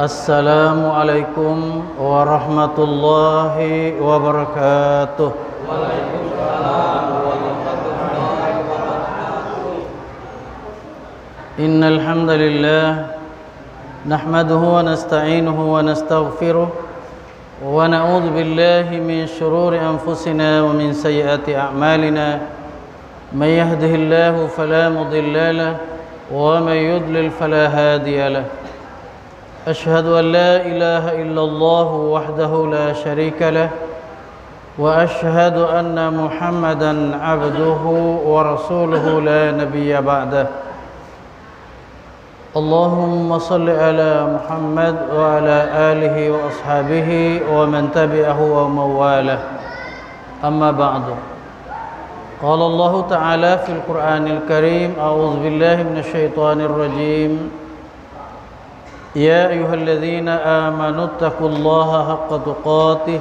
Assalamualaikum warahmatullahi wabarakatuh. Waalaikumsalam warahmatullahi wabarakatuh. Innal hamdalillah nahmaduhu wa nasta'inuhu wa nastaghfiruh wa na'udzu billahi min shururi anfusina wa min sayyiati a'malina. May yahdihillahu fala mudilla lahu wa may yudlil fala hadiya lahu. أشهد أن لا إله إلا الله وحده لا شريك له وأشهد أن محمدا عبده ورسوله لا نبي بعده. اللهم صل على محمد وعلى آله وأصحابه ومن تبعه ومن والاه. أما بعد، قال الله تعالى في القرآن الكريم: أعوذ بالله من الشيطان الرجيم. يا أيها الذين آمنوا اتقوا الله حق تقاته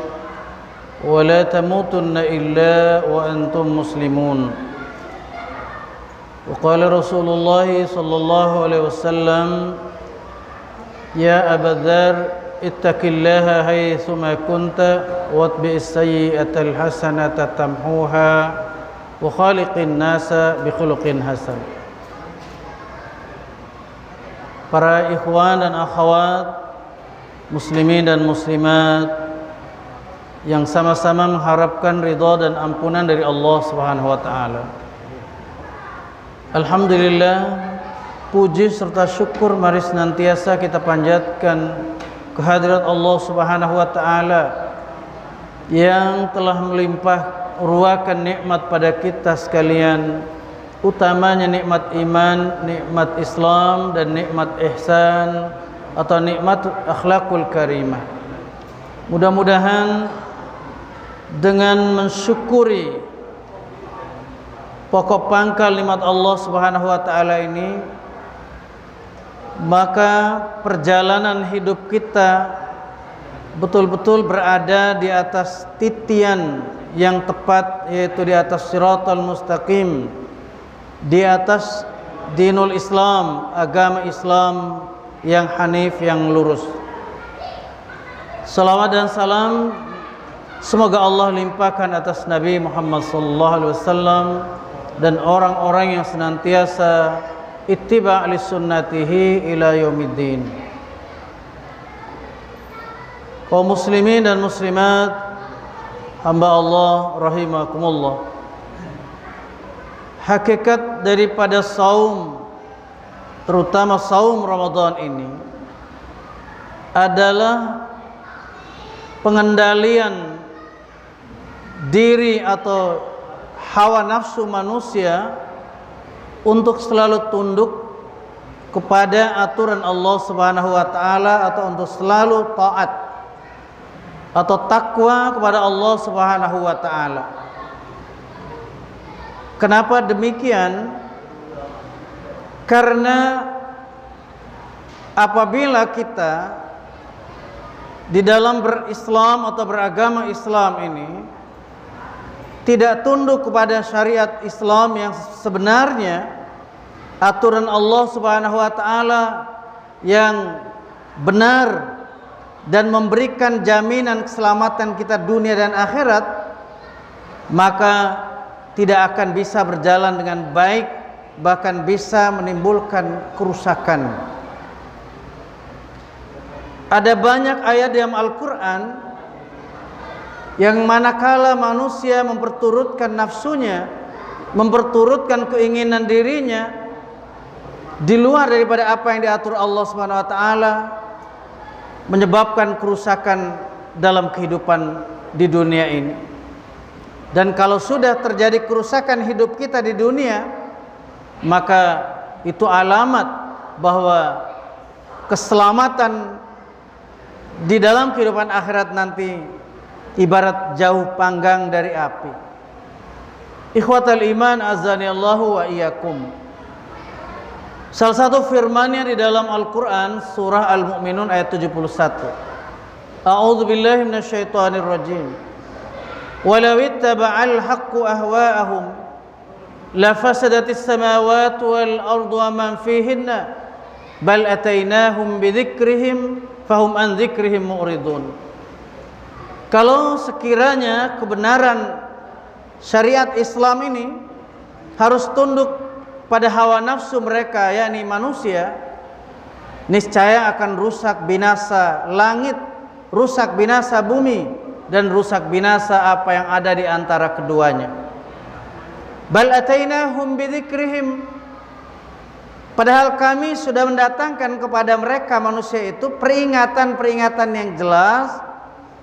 ولا تموتن إلا وأنتم مسلمون. وقال رسول الله صلى الله عليه وسلم: يا أبا الذر اتق الله حيثما كنت واتبع السيئة الحسنة تمحوها وخالق الناس بخلق حسن. Para ikhwan dan akhwat, muslimin dan muslimat yang sama-sama mengharapkan ridha dan ampunan dari Allah Subhanahu wa taala. Alhamdulillah, puji serta syukur mari senantiasa kita panjatkan kehadirat Allah Subhanahu wa taala yang telah melimpah ruahkan nikmat pada kita sekalian, utamanya nikmat iman, nikmat Islam, dan nikmat ihsan atau nikmat akhlakul karimah. Mudah-mudahan dengan mensyukuri pokok pangkal nikmat Allah Subhanahu wa taala ini, maka perjalanan hidup kita betul-betul berada di atas titian yang tepat, yaitu di atas siratal mustaqim, di atas dinul Islam, agama Islam yang hanif, yang lurus. Salawat dan salam semoga Allah limpahkan atas Nabi Muhammad sallallahu alaihi wasallam dan orang-orang yang senantiasa ittiba' li sunnatihi ila yaumiddin. Kaum muslimin dan muslimat, hamba Allah rahimakumullah, hakikat daripada saum, terutama saum Ramadan ini, adalah pengendalian diri atau hawa nafsu manusia untuk selalu tunduk kepada aturan Allah Subhanahu wa taala, atau untuk selalu taat atau takwa kepada Allah Subhanahu wa taala. Kenapa demikian? Karena apabila kita di dalam berislam atau beragama Islam ini tidak tunduk kepada syariat Islam yang sebenarnya, aturan Allah Subhanahu wa taala yang benar dan memberikan jaminan keselamatan kita dunia dan akhirat, maka tidak akan bisa berjalan dengan baik, bahkan bisa menimbulkan kerusakan. Ada banyak ayat dalam Al-Quran yang manakala manusia memperturutkan nafsunya, memperturutkan keinginan dirinya di luar daripada apa yang diatur Allah Subhanahu wa taala, menyebabkan kerusakan dalam kehidupan di dunia ini. Dan kalau sudah terjadi kerusakan hidup kita di dunia, maka itu alamat bahwa keselamatan di dalam kehidupan akhirat nanti ibarat jauh panggang dari api. Ikhwatal iman, azanillahu wa iyyakum. Salah satu firman-Nya di dalam Al-Quran, surah Al-Mu'minun ayat 71. A'udzu billahi minasyaitonir rajim. Walau ittaba'al haqqu ahwa'ahum lafasadatis samawati wal ardu wa man fihinna bal atainahum bidzikrihim fahum an dzikrihim mu'ridun. Kalau sekiranya kebenaran syariat Islam ini harus tunduk pada hawa nafsu mereka, yakni manusia, niscaya akan rusak binasa langit, rusak binasa bumi, dan rusak binasa apa yang ada di antara keduanya. Bal atainahum bidzikrihim, padahal kami sudah mendatangkan kepada mereka manusia itu peringatan-peringatan yang jelas,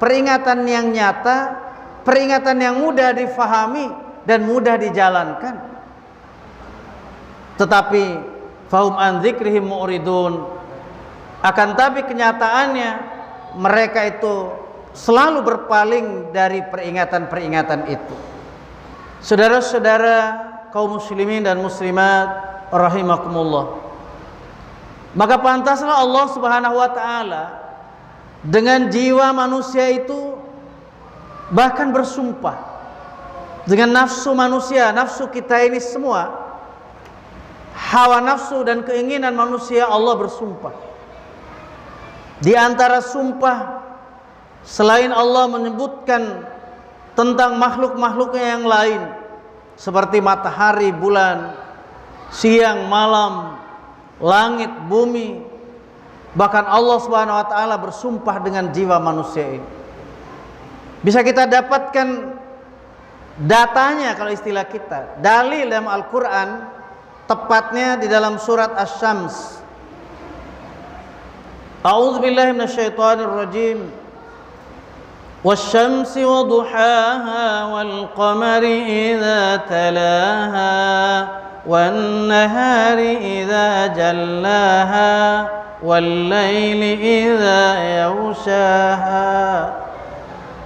peringatan yang nyata, peringatan yang mudah difahami dan mudah dijalankan. Tetapi fahum an dzikrihim mu'ridun, akan tapi kenyataannya mereka itu selalu berpaling dari peringatan-peringatan itu. Saudara-saudara kaum muslimin dan muslimat rahimakumullah, maka pantaslah Allah Subhanahu wa taala dengan jiwa manusia itu bahkan bersumpah, dengan nafsu manusia, nafsu kita ini semua, hawa nafsu dan keinginan manusia, Allah bersumpah. Di antara sumpah, selain Allah menyebutkan tentang makhluk-makhluknya yang lain seperti matahari, bulan, siang, malam, langit, bumi, bahkan Allah Subhanahu wa taala bersumpah dengan jiwa manusia ini. Bisa kita dapatkan datanya, kalau istilah kita, dalil dalam Al-Qur'an, tepatnya di dalam surat Asy-Syams. A'udzu billahi minasyaitonir rajim. Wasy-syamsi wa duhaha wal qamari idza talaha wan nahari idza jallaha wal laili idza yaghshaha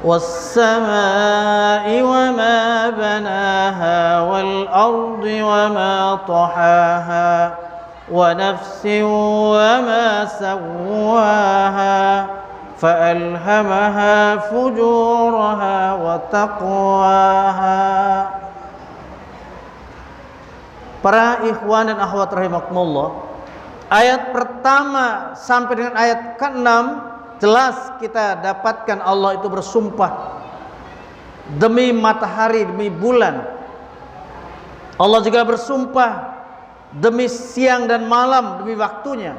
was samaa'i wa ma banaha wal ardi wa ma tahaha wa nafsin wa ma sawwaha فألهمها فجورها وتقواها. Para ikhwan dan akhwat rahimakumullah, ayat pertama sampai dengan ayat ke-6 jelas kita dapatkan Allah itu bersumpah demi matahari, demi bulan. Allah juga bersumpah demi siang dan malam, demi waktunya,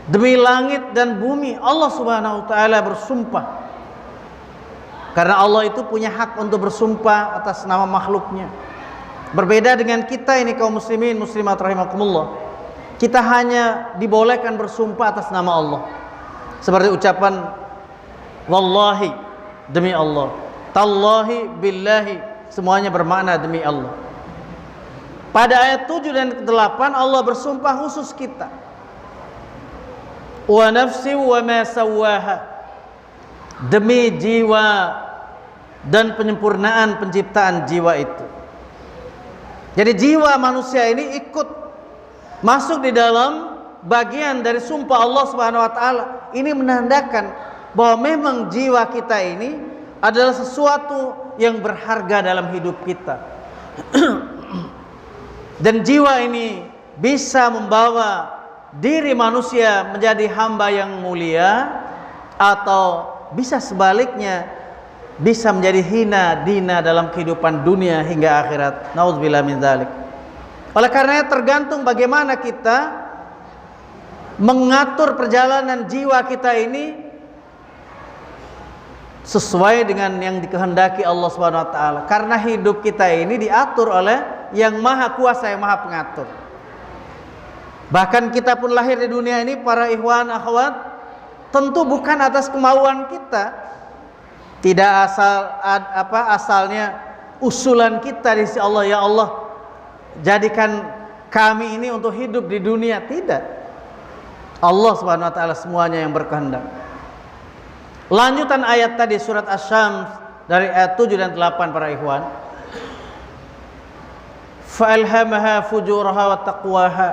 demi langit dan bumi. Allah Subhanahu wa taala bersumpah karena Allah itu punya hak untuk bersumpah atas nama makhluknya. Berbeda dengan kita ini kaum muslimin muslimat rahimakumullah, kita hanya dibolehkan bersumpah atas nama Allah, seperti ucapan wallahi, demi Allah, tallahi, billahi, semuanya bermakna demi Allah. Pada ayat 7 dan 8 Allah bersumpah khusus kita, wa nafsi wa ma sawwaha, demi jiwa dan penyempurnaan penciptaan jiwa itu. Jadi jiwa manusia ini ikut masuk di dalam bagian dari sumpah Allah Subhanahu wa taala. Ini menandakan bahwa memang jiwa kita ini adalah sesuatu yang berharga dalam hidup kita. Dan jiwa ini bisa membawa diri manusia menjadi hamba yang mulia, atau bisa sebaliknya, bisa menjadi hina dina dalam kehidupan dunia hingga akhirat. Nauzubillah min dzalik. Oleh karenanya tergantung bagaimana kita mengatur perjalanan jiwa kita ini sesuai dengan yang dikehendaki Allah Subhanahu wa taala. Karena hidup kita ini diatur oleh yang maha kuasa, yang maha pengatur. Bahkan kita pun lahir di dunia ini para ikhwan akhwat, tentu bukan atas kemauan kita. Tidak asalnya usulan kita di sisi Allah, ya Allah jadikan kami ini untuk hidup di dunia. Tidak. Allah Subhanahu wa taala semuanya yang berkehendak. Lanjutan ayat tadi surat Asy-Syams dari ayat 7 dan 8 para ikhwan. Fa'alhamaha fujuraha wa taqwaha,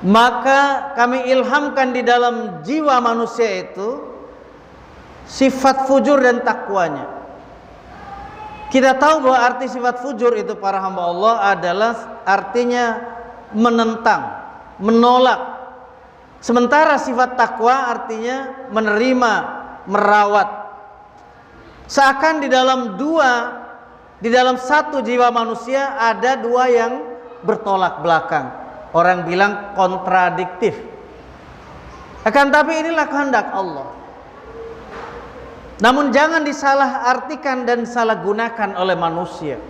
maka kami ilhamkan di dalam jiwa manusia itu sifat fujur dan takwanya. Kita tahu bahwa arti sifat fujur itu para hamba Allah adalah artinya menentang, menolak Sementara sifat takwa artinya menerima, merawat. Seakan di dalam satu jiwa manusia ada dua yang bertolak belakang. Orang bilang kontradiktif. Akan tapi inilah kehendak Allah. Namun jangan disalah artikan dan salah gunakan oleh manusia.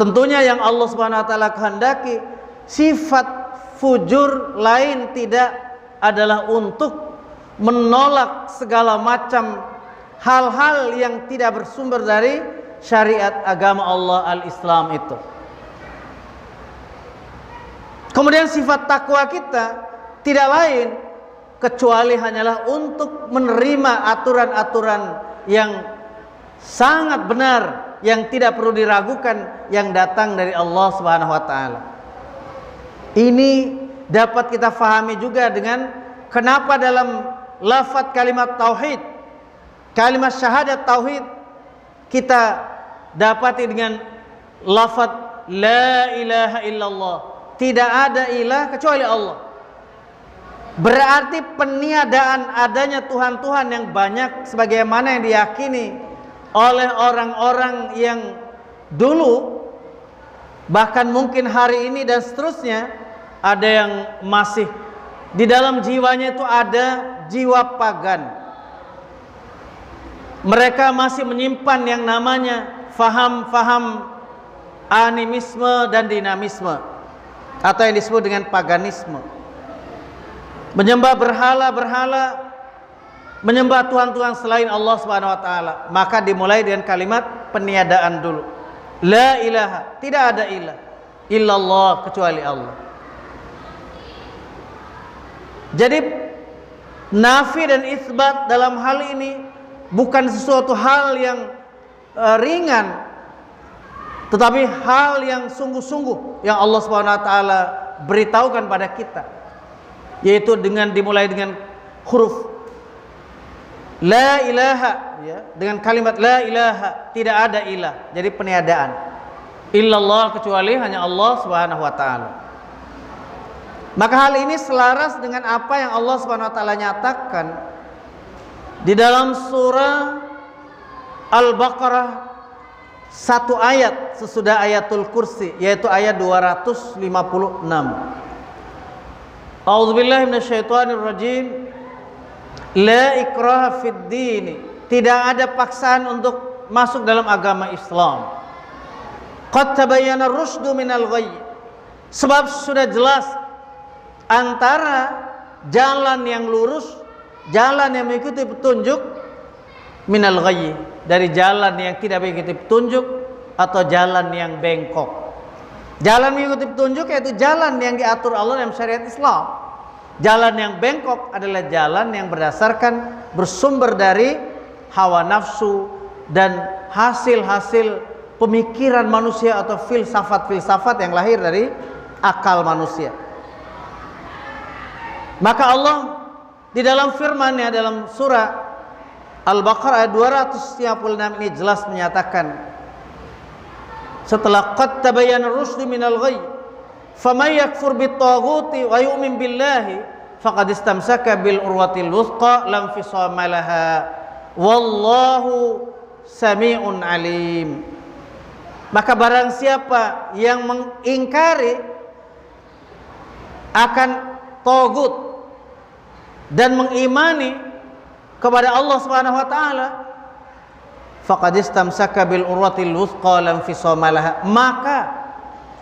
Tentunya yang Allah Subhanahu wa taala kehendaki, sifat fujur lain tidak adalah untuk menolak segala macam hal-hal yang tidak bersumber dari syariat agama Allah al-Islam itu. Kemudian sifat takwa kita tidak lain kecuali hanyalah untuk menerima aturan-aturan yang sangat benar, yang tidak perlu diragukan, yang datang dari Allah Subhanahu wa taala. Ini dapat kita fahami juga dengan kenapa dalam lafaz kalimat tauhid, kalimat syahadat tauhid, kita dapati dengan lafaz la ilaha illallah. Tidak ada ilah kecuali Allah. Berarti peniadaan adanya Tuhan-Tuhan yang banyak sebagaimana yang diyakini oleh orang-orang yang dulu, bahkan mungkin hari ini dan seterusnya. Ada yang masih di dalam jiwanya itu ada jiwa pagan. Mereka masih menyimpan yang namanya faham-faham animisme dan dinamisme, atau yang disebut dengan paganisme. Menyembah berhala-berhala, menyembah Tuhan-Tuhan selain Allah Subhanahu wa taala. Maka dimulai dengan kalimat peniadaan dulu. La ilaha, tidak ada ilah illallah kecuali Allah. Jadi nafi dan isbat dalam hal ini bukan sesuatu hal yang ringan, tetapi hal yang sungguh-sungguh yang Allah Subhanahu wa taala beritahukan pada kita, yaitu dengan dimulai dengan huruf la ilaha, ya, dengan kalimat la ilaha, tidak ada ilah. Jadi peniadaan. Illallah kecuali hanya Allah Subhanahu wa taala. Maka hal ini selaras dengan apa yang Allah Subhanahu wa taala nyatakan di dalam surah Al-Baqarah, satu ayat sesudah ayatul kursi, yaitu ayat 256. A'udzubillahi minasyaitonirrajim. La ikraha fid din. Tidak ada paksaan untuk masuk dalam agama Islam. Qad tabayyana ar-rusydu minal ghayy. Sebab sudah jelas antara jalan yang lurus, jalan yang mengikuti petunjuk, minal ghayy, dari jalan yang tidak mengikuti petunjuk atau jalan yang bengkok. Jalan mengikuti petunjuk yaitu jalan yang diatur Allah dalam syariat Islam. Jalan yang bengkok adalah jalan yang berdasarkan bersumber dari hawa nafsu dan hasil-hasil pemikiran manusia atau filsafat-filsafat yang lahir dari akal manusia. Maka Allah di dalam firman-Nya dalam surah Al-Baqarah ayat 256 ini jelas menyatakan, setelah qad tabayyana ar-rusydu minal ghayy faman yakfur bit-taghuti wa yu'min billahi faqad istamsaka bil urwatil wuthqa lam fisama laha wallahu sami'un alim. Maka barang siapa yang mengingkari akan tagut dan mengimani kepada Allah Subhanahu wa taala, faqad istamsaka bil urwatil wuthqa lam fisama laha, maka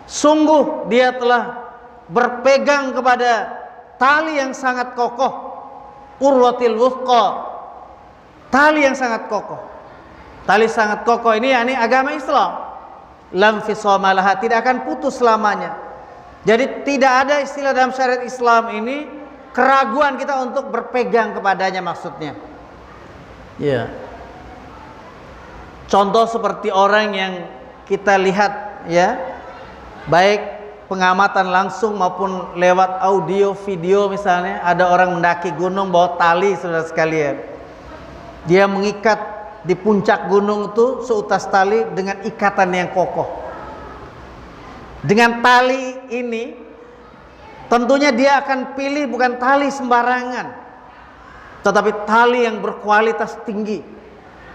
sungguh dia telah berpegang kepada tali yang sangat kokoh. Urwatil wuthqa, tali yang sangat kokoh. Tali sangat kokoh ini yakni agama Islam. Lam fisama laha, tidak akan putus selamanya. Jadi tidak ada istilah dalam syariat Islam ini keraguan kita untuk berpegang kepadanya, maksudnya. Ya. Contoh seperti orang yang kita lihat, ya, baik pengamatan langsung maupun lewat audio video, misalnya ada orang mendaki gunung bawa tali, saudara sekalian. Dia mengikat di puncak gunung itu seutas tali dengan ikatan yang kokoh. Dengan tali ini tentunya dia akan pilih bukan tali sembarangan, tetapi tali yang berkualitas tinggi,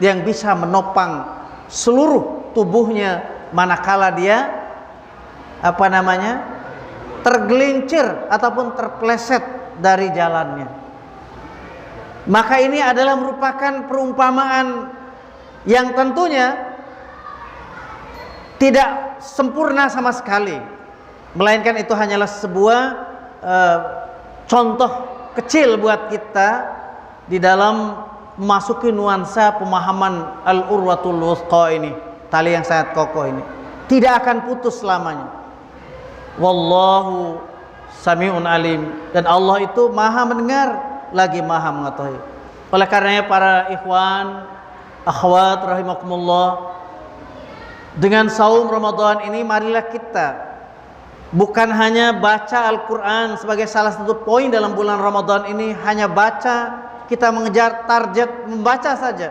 yang bisa menopang seluruh tubuhnya manakala dia tergelincir ataupun terpleset dari jalannya. Maka ini adalah merupakan perumpamaan yang tentunya tidak sempurna sama sekali, melainkan itu hanyalah sebuah contoh kecil buat kita di dalam memasuki nuansa pemahaman al-urwatul wuthqa ini, tali yang sangat kokoh ini tidak akan putus selamanya. Wallahu sami'un alim, dan Allah itu maha mendengar lagi maha mengetahui. Oleh karenanya para ikhwan akhwat rahimakumullah, dengan saum Ramadan ini marilah kita bukan hanya baca Al-Quran sebagai salah satu poin dalam bulan Ramadan ini, hanya baca, kita mengejar target membaca saja,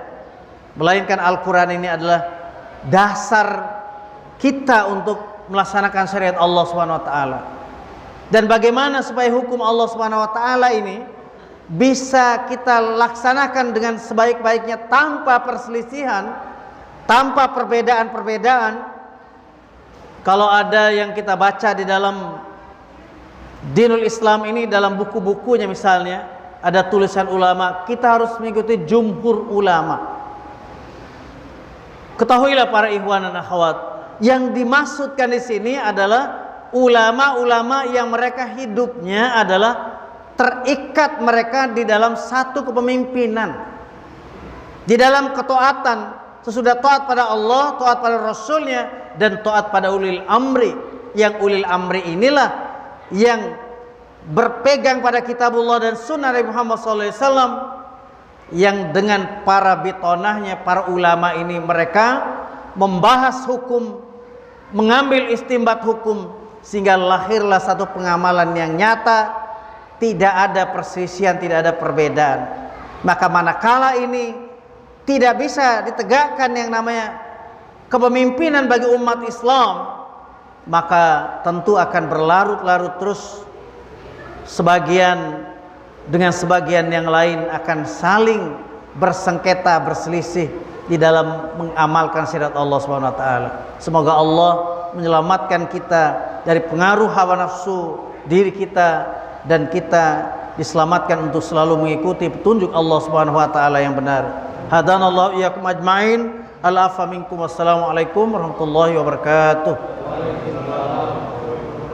melainkan Al-Quran ini adalah dasar kita untuk melaksanakan syariat Allah Subhanahu wa taala. Dan bagaimana supaya hukum Allah Subhanahu wa taala ini bisa kita laksanakan dengan sebaik-baiknya tanpa perselisihan, tanpa perbedaan-perbedaan. Kalau ada yang kita baca di dalam Dinul Islam ini, dalam buku-bukunya misalnya ada tulisan ulama, kita harus mengikuti jumhur ulama. Ketahuilah para ikhwan dan akhwat, yang dimaksudkan di sini adalah ulama-ulama yang mereka hidupnya adalah terikat mereka di dalam satu kepemimpinan, di dalam ketaatan, sesudah taat pada Allah, taat pada Rasulnya, dan taat pada ulil amri. Yang ulil amri inilah yang berpegang pada kitabullah dan sunnah Nabi Muhammad SAW, yang dengan para bitonahnya, para ulama ini mereka membahas hukum, mengambil istimbat hukum, sehingga lahirlah satu pengamalan yang nyata, tidak ada perselisihan, tidak ada perbedaan. Maka manakala ini tidak bisa ditegakkan yang namanya kepemimpinan bagi umat Islam, maka tentu akan berlarut-larut terus, sebagian dengan sebagian yang lain akan saling bersengketa, berselisih di dalam mengamalkan syariat Allah Subhanahu wa taala. Semoga Allah menyelamatkan kita dari pengaruh hawa nafsu diri kita, dan kita diselamatkan untuk selalu mengikuti petunjuk Allah Subhanahu wa taala yang benar. Hadanallahu iyyakum ajmain. Al-afa minkum. Wassalamualaikum warahmatullahi wabarakatuh.